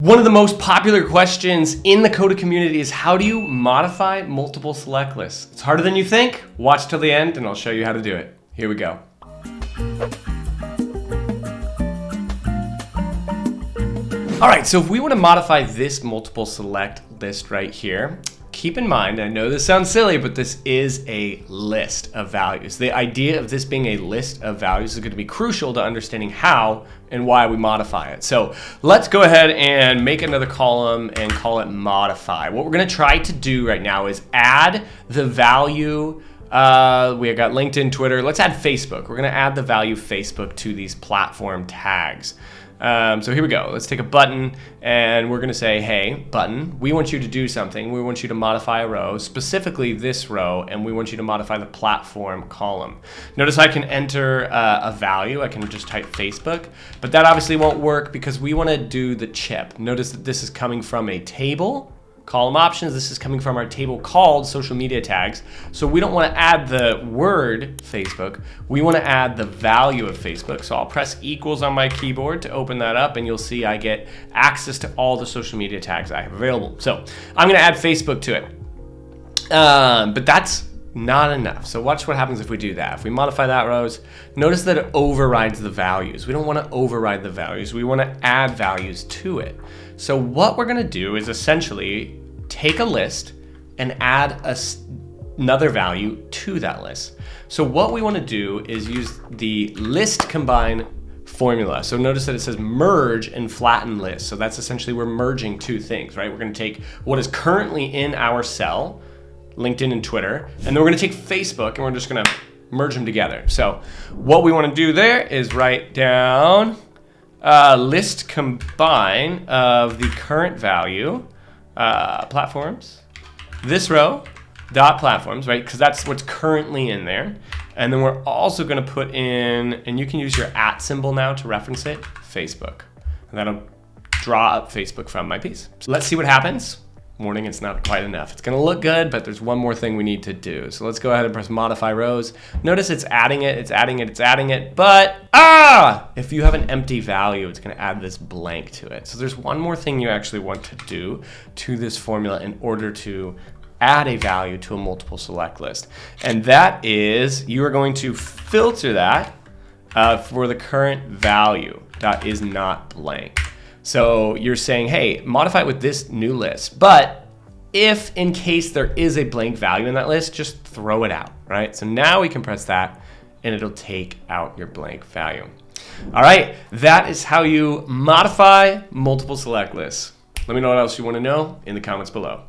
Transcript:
One of the most popular questions in the Coda community is how do you modify multiple select lists? It's harder than you think. Watch till the end and I'll show you how to do it. Here we go. All right, so if we want to modify this multiple select list right here, keep in mind, I know this sounds silly, but this is a list of values. The idea of this being a list of values is going to be crucial to understanding how and why we modify it. So let's go ahead and make another column and call it modify. What we're going to try to do right now is add the value. We got LinkedIn, Twitter. Let's add Facebook. We're going to add the value Facebook to these platform tags. So here we go. Let's take a button and we're going to say, hey, button, we want you to do something. We want you to modify a row, specifically this row, and we want you to modify the platform column. Notice I can enter a value. I can just type Facebook, but that obviously won't work because we want to do the chip. Notice that this is coming from a table. Column options, this is coming from our table called social media tags. So we don't want to add the word Facebook, we want to add the value of Facebook. So I'll press equals on my keyboard to open that up and you'll see I get access to all the social media tags I have available. So I'm going to add Facebook to it. But that's not enough. So watch what happens if we do that. If we modify that rows, notice that it overrides the values. We don't want to override the values. We want to add values to it. So what we're going to do is essentially take a list and add another value to that list. So what we want to do is use the ListCombine formula. So notice that it says merge and flatten list. So that's essentially we're merging two things, right? We're going to take what is currently in our cell, LinkedIn and Twitter, and then we're going to take Facebook and we're just going to merge them together. So what we want to do there is write down ListCombine of the current value platforms, this row dot platforms, right? Because that's what's currently in there. And then we're also going to put in, and you can use your @ symbol now to reference it, Facebook. And that'll draw up Facebook from my piece. So let's see what happens. Warning, it's not quite enough. It's going to look good, but there's one more thing we need to do. So let's go ahead and press modify rows. Notice it's adding it, it's adding it, it's adding it, but if you have an empty value, it's going to add this blank to it. So there's one more thing you actually want to do to this formula in order to add a value to a multiple select list. And that is you are going to filter that for the current value that is not blank. So you're saying, hey, modify it with this new list. But if in case there is a blank value in that list, just throw it out, right? So now we can press that and it'll take out your blank value. All right, that is how you modify multiple select lists. Let me know what else you want to know in the comments below.